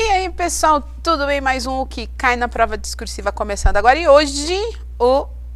E aí, pessoal, tudo bem? Mais um O Que Cai na Prova Discursiva começando agora. E hoje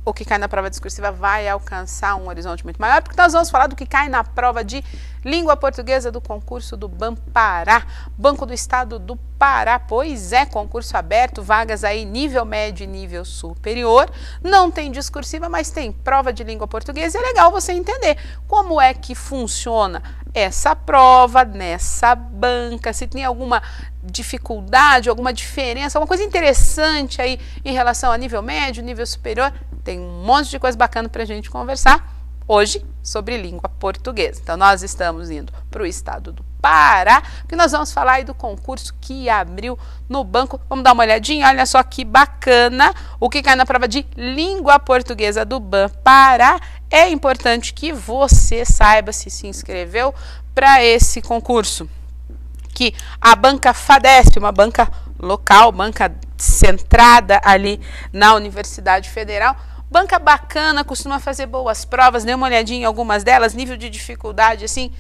o que cai na prova discursiva vai alcançar um horizonte muito maior, porque nós vamos falar do que cai na prova de língua portuguesa do concurso do BAM-Pará, Banco do Estado do Pará. Pois é, concurso aberto, vagas aí nível médio e nível superior. Não tem discursiva, mas tem prova de língua portuguesa. É legal você entender como é que funciona essa prova nessa banca, se tem alguma dificuldade, alguma diferença, alguma coisa interessante aí em relação a nível médio, nível superior. Tem um monte de coisa bacana para a gente conversar hoje sobre língua portuguesa. Então, nós estamos indo para o estado do Pará, porque nós vamos falar aí do concurso que abriu no banco. Vamos dar uma olhadinha, olha só que bacana. O que cai na prova de língua portuguesa do BAM-Pará. É importante que você saiba se inscreveu para esse concurso. Que a banca FADESP, uma banca local, banca centrada ali na Universidade Federal, banca bacana, costuma fazer boas provas, dê uma olhadinha em algumas delas, nível de dificuldade assim,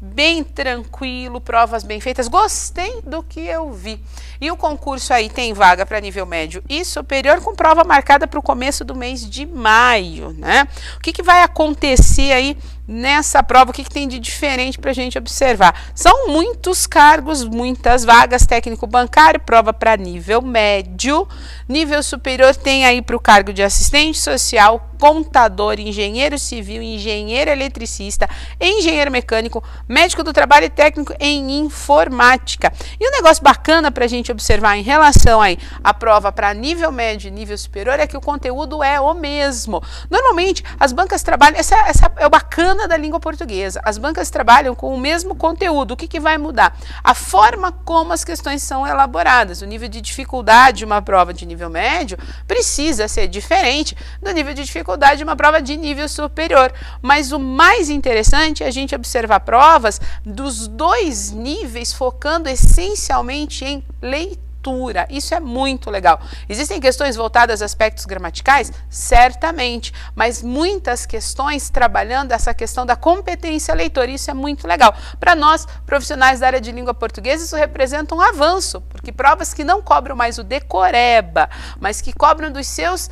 bem tranquilo, provas bem feitas, gostei do que eu vi. E o concurso aí tem vaga para nível médio e superior, com prova marcada para o começo do mês de maio, né? O que vai acontecer aí nessa prova? O que tem de diferente para a gente observar? São muitos cargos, muitas vagas, técnico bancário, prova para nível médio. Nível superior tem aí para o cargo de assistente social, contador, engenheiro civil, engenheiro eletricista, engenheiro mecânico, médico do trabalho e técnico em informática. E um negócio bacana para a gente observar em relação aí à prova para nível médio e nível superior é que o conteúdo é o mesmo. Normalmente as bancas trabalham, essa é o bacana da língua portuguesa, as bancas trabalham com o mesmo conteúdo. O que vai mudar? A forma como as questões são elaboradas. O nível de dificuldade de uma prova de nível médio precisa ser diferente do nível de dificuldade de uma prova de nível superior. Mas o mais interessante é a gente observar provas dos dois níveis, focando essencialmente em leitura. Isso é muito legal. Existem questões voltadas a aspectos gramaticais? Certamente, mas muitas questões trabalhando essa questão da competência leitora. Isso é muito legal. Para nós, profissionais da área de língua portuguesa, isso representa um avanço, porque provas que não cobram mais o decoreba, mas que cobram dos seus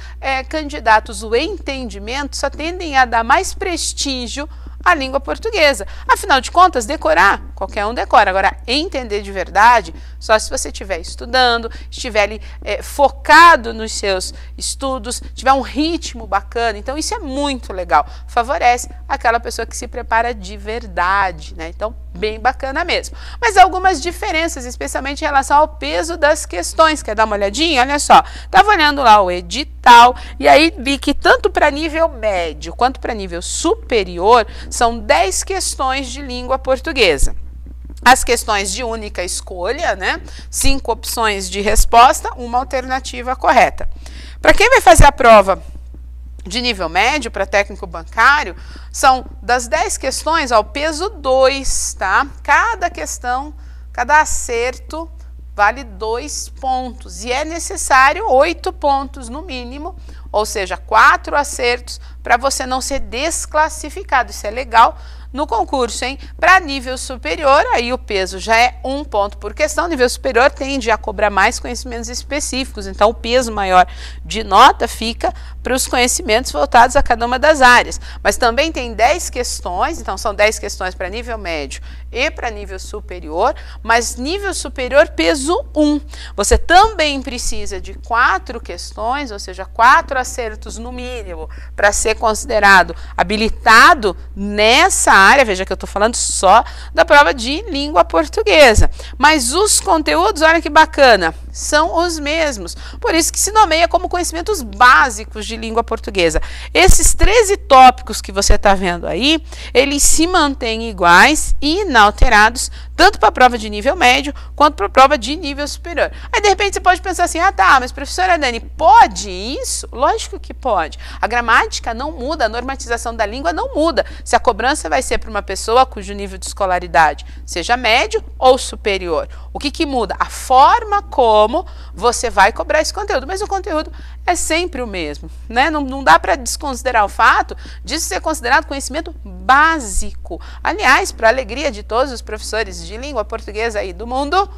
candidatos o entendimento, só tendem a dar mais prestígio a língua portuguesa. Afinal de contas, decorar, qualquer um decora. Agora, entender de verdade, só se você estiver estudando, estiver ali focado nos seus estudos, tiver um ritmo bacana. Então, isso é muito legal. Favorece aquela pessoa que se prepara de verdade, né? Então, bem bacana mesmo. Mas algumas diferenças, especialmente em relação ao peso das questões. Quer dar uma olhadinha? Olha só. Estava olhando lá o edital e aí vi que tanto para nível médio quanto para nível superior são 10 questões de língua portuguesa. As questões de única escolha, né? 5 opções de resposta, uma alternativa correta. Para quem vai fazer a prova de nível médio para técnico bancário, são das 10 questões, ó, o peso 2, tá? Cada questão, cada acerto vale 2 pontos e é necessário 8 pontos no mínimo, ou seja, 4 acertos para você não ser desclassificado. Isso é legal no concurso, hein? Para nível superior, aí o peso já é 1 ponto por questão. Nível superior tende a cobrar mais conhecimentos específicos, então o peso maior de nota fica para os conhecimentos voltados a cada uma das áreas. Mas também tem 10 questões, então são 10 questões para nível médio e para nível superior, mas nível superior peso 1. Você também precisa de 4 questões, ou seja, 4 acertos no mínimo, para ser considerado habilitado nessa área. Veja que eu estou falando só da prova de língua portuguesa. Mas os conteúdos, olha que bacana, são os mesmos. Por isso que se nomeia como conhecimentos básicos de língua portuguesa. Esses 13 tópicos que você está vendo aí, eles se mantêm iguais e inalterados, tanto para a prova de nível médio, quanto para a prova de nível superior. Aí, de repente, você pode pensar assim, ah, tá, mas professora Dani, pode isso? Lógico que pode. A gramática não muda, a normatização da língua não muda. Se a cobrança vai ser para uma pessoa cujo nível de escolaridade seja médio ou superior. O que muda? A forma como você vai cobrar esse conteúdo, mas o conteúdo é sempre o mesmo, né? Não dá para desconsiderar o fato de ser considerado conhecimento básico. Aliás, para a alegria de todos os professores de língua portuguesa aí do mundo,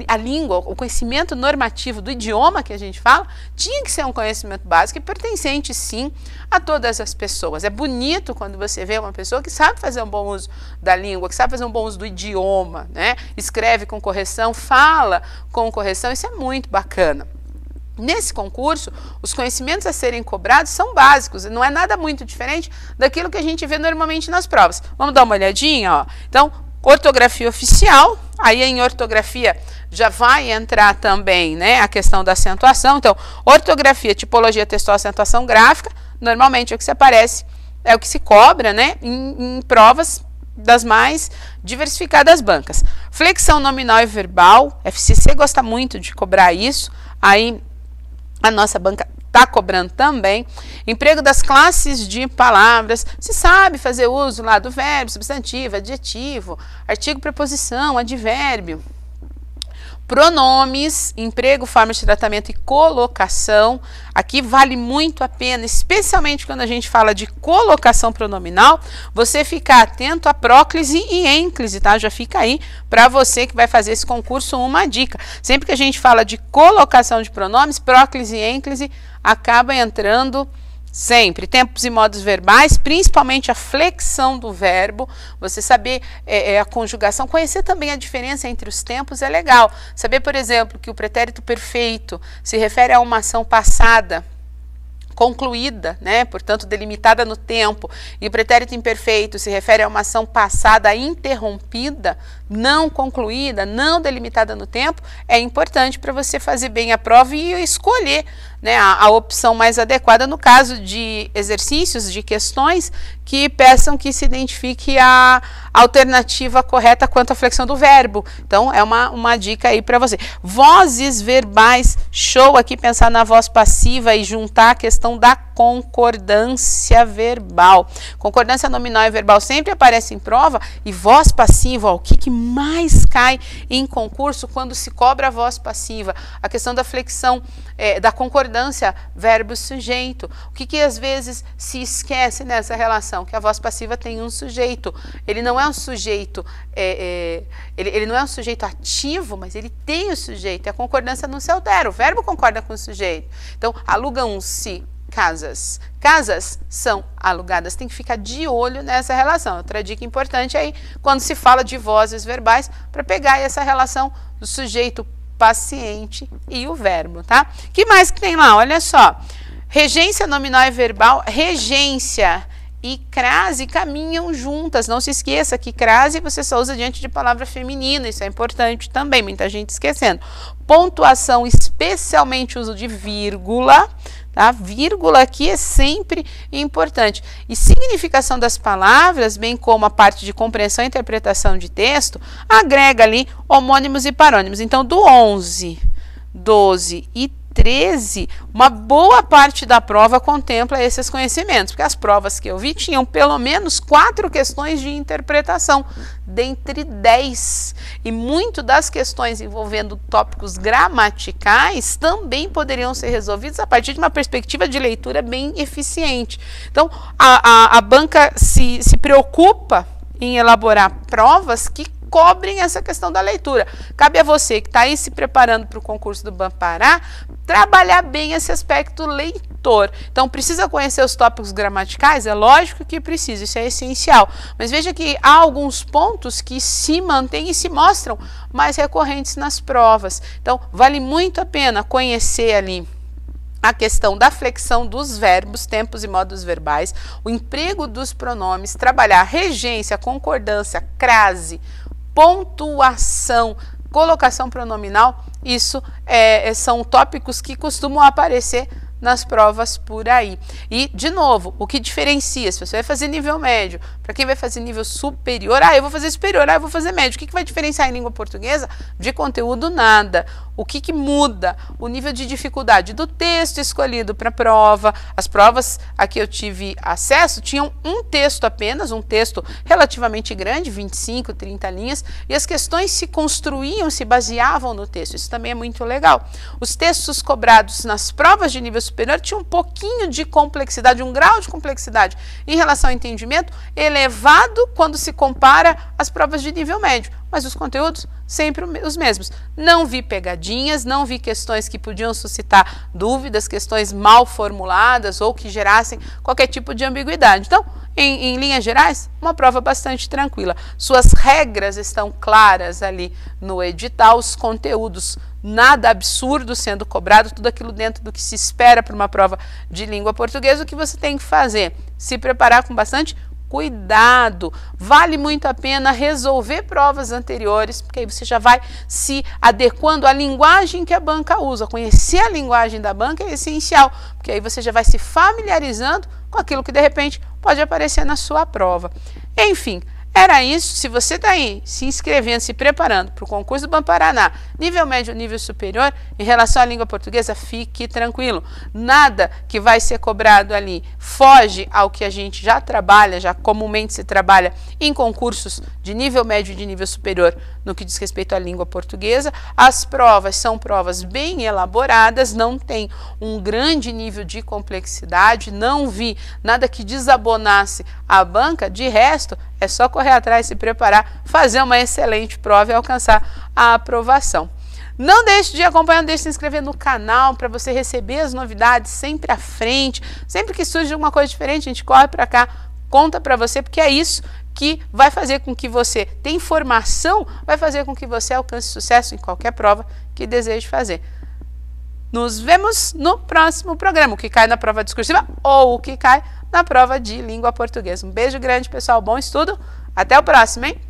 a língua, o conhecimento normativo do idioma que a gente fala, tinha que ser um conhecimento básico e pertencente, sim, a todas as pessoas. É bonito quando você vê uma pessoa que sabe fazer um bom uso da língua, que sabe fazer um bom uso do idioma, né? Escreve com correção, fala com correção, isso é muito bacana. Nesse concurso, os conhecimentos a serem cobrados são básicos, não é nada muito diferente daquilo que a gente vê normalmente nas provas. Vamos dar uma olhadinha, ó. Então, ortografia oficial, aí em ortografia já vai entrar também, né, a questão da acentuação. Então, ortografia, tipologia textual, acentuação gráfica, normalmente é o que se aparece, é o que se cobra, né, em provas das mais diversificadas bancas. Flexão nominal e verbal, FCC gosta muito de cobrar isso, aí a nossa banca está cobrando também. Emprego das classes de palavras, se sabe fazer uso lá do verbo, substantivo, adjetivo, artigo, preposição, advérbio. Pronomes, emprego, forma de tratamento e colocação. Aqui vale muito a pena, especialmente quando a gente fala de colocação pronominal, você ficar atento a próclise e ênclise, tá? Já fica aí para você que vai fazer esse concurso uma dica. Sempre que a gente fala de colocação de pronomes, próclise e ênclise acaba entrando sempre. Tempos e modos verbais, principalmente a flexão do verbo, você saber a conjugação, conhecer também a diferença entre os tempos é legal. Saber, por exemplo, que o pretérito perfeito se refere a uma ação passada, concluída, né, portanto delimitada no tempo, e o pretérito imperfeito se refere a uma ação passada interrompida, não concluída, não delimitada no tempo, é importante para você fazer bem a prova e escolher, né, a opção mais adequada no caso de exercícios, de questões que peçam que se identifique a alternativa correta quanto à flexão do verbo. Então, é uma dica aí para você. Vozes verbais, show aqui pensar na voz passiva e juntar a questão da concordância verbal. Concordância nominal e verbal sempre aparece em prova, e voz passiva, ó, o que mais cai em concurso quando se cobra a voz passiva? A questão da flexão, da concordância verbo-sujeito. O que às vezes se esquece nessa relação? Que a voz passiva tem um sujeito. Ele não é um sujeito, ele não é um sujeito ativo, mas ele tem o sujeito. E a concordância não se altera. O verbo concorda com o sujeito. Então, alugam-se casas. Casas são alugadas. Tem que ficar de olho nessa relação. Outra dica importante aí, quando se fala de vozes verbais, para pegar essa relação do sujeito paciente e o verbo, tá? Que mais que tem lá? Olha só. Regência nominal e verbal. Regência e crase caminham juntas. Não se esqueça que crase você só usa diante de palavra feminina. Isso é importante também, muita gente esquecendo. Pontuação, especialmente o uso de vírgula. A vírgula aqui é sempre importante. E significação das palavras, bem como a parte de compreensão e interpretação de texto, agrega ali homônimos e parônimos. Então, do 11, 12 e 13, uma boa parte da prova contempla esses conhecimentos, porque as provas que eu vi tinham pelo menos 4 questões de interpretação, dentre 10. E muito das questões envolvendo tópicos gramaticais também poderiam ser resolvidos a partir de uma perspectiva de leitura bem eficiente. Então, a banca se preocupa em elaborar provas que cobrem essa questão da leitura. Cabe a você que está aí se preparando para o concurso do Banpará, trabalhar bem esse aspecto leitor. Então, precisa conhecer os tópicos gramaticais? É lógico que precisa, isso é essencial. Mas veja que há alguns pontos que se mantêm e se mostram mais recorrentes nas provas. Então, vale muito a pena conhecer ali a questão da flexão dos verbos, tempos e modos verbais, o emprego dos pronomes, trabalhar regência, concordância, crase, pontuação, colocação pronominal. Isso são tópicos que costumam aparecer nas provas por aí. E, de novo, o que diferencia, se você vai fazer nível médio, para quem vai fazer nível superior, eu vou fazer superior, eu vou fazer médio. O que vai diferenciar em língua portuguesa? De conteúdo, nada. O que muda? O nível de dificuldade do texto escolhido para a prova. As provas a que eu tive acesso tinham um texto apenas, um texto relativamente grande, 25, 30 linhas, e as questões se construíam, se baseavam no texto. Isso também é muito legal. Os textos cobrados nas provas de nível superior superior tinha um pouquinho de complexidade, um grau de complexidade em relação ao entendimento elevado quando se compara às provas de nível médio, mas os conteúdos sempre os mesmos. Não vi pegadinhas, não vi questões que podiam suscitar dúvidas, questões mal formuladas ou que gerassem qualquer tipo de ambiguidade. Então, em linhas gerais, uma prova bastante tranquila. Suas regras estão claras ali no edital, os conteúdos, nada absurdo sendo cobrado, tudo aquilo dentro do que se espera para uma prova de língua portuguesa. O que você tem que fazer? Se preparar com bastante cuidado. Vale muito a pena resolver provas anteriores, porque aí você já vai se adequando à linguagem que a banca usa. Conhecer a linguagem da banca é essencial, porque aí você já vai se familiarizando com aquilo que de repente pode aparecer na sua prova. Enfim, era isso. Se você está aí se inscrevendo, se preparando para o concurso do Banparaná, nível médio ou nível superior, em relação à língua portuguesa, fique tranquilo. Nada que vai ser cobrado ali foge ao que a gente já trabalha, já comumente se trabalha em concursos de nível médio e de nível superior no que diz respeito à língua portuguesa. As provas são provas bem elaboradas, não tem um grande nível de complexidade, não vi nada que desabonasse a banca. De resto, é só correr atrás, se preparar, fazer uma excelente prova e alcançar a aprovação. Não deixe de acompanhar, não deixe de se inscrever no canal para você receber as novidades sempre à frente. Sempre que surge alguma coisa diferente, a gente corre para cá, conta para você, porque é isso que vai fazer com que você tenha informação, vai fazer com que você alcance sucesso em qualquer prova que deseje fazer. Nos vemos no próximo programa, o que cai na prova discursiva ou o que cai na prova de língua portuguesa. Um beijo grande, pessoal. Bom estudo. Até o próximo, hein?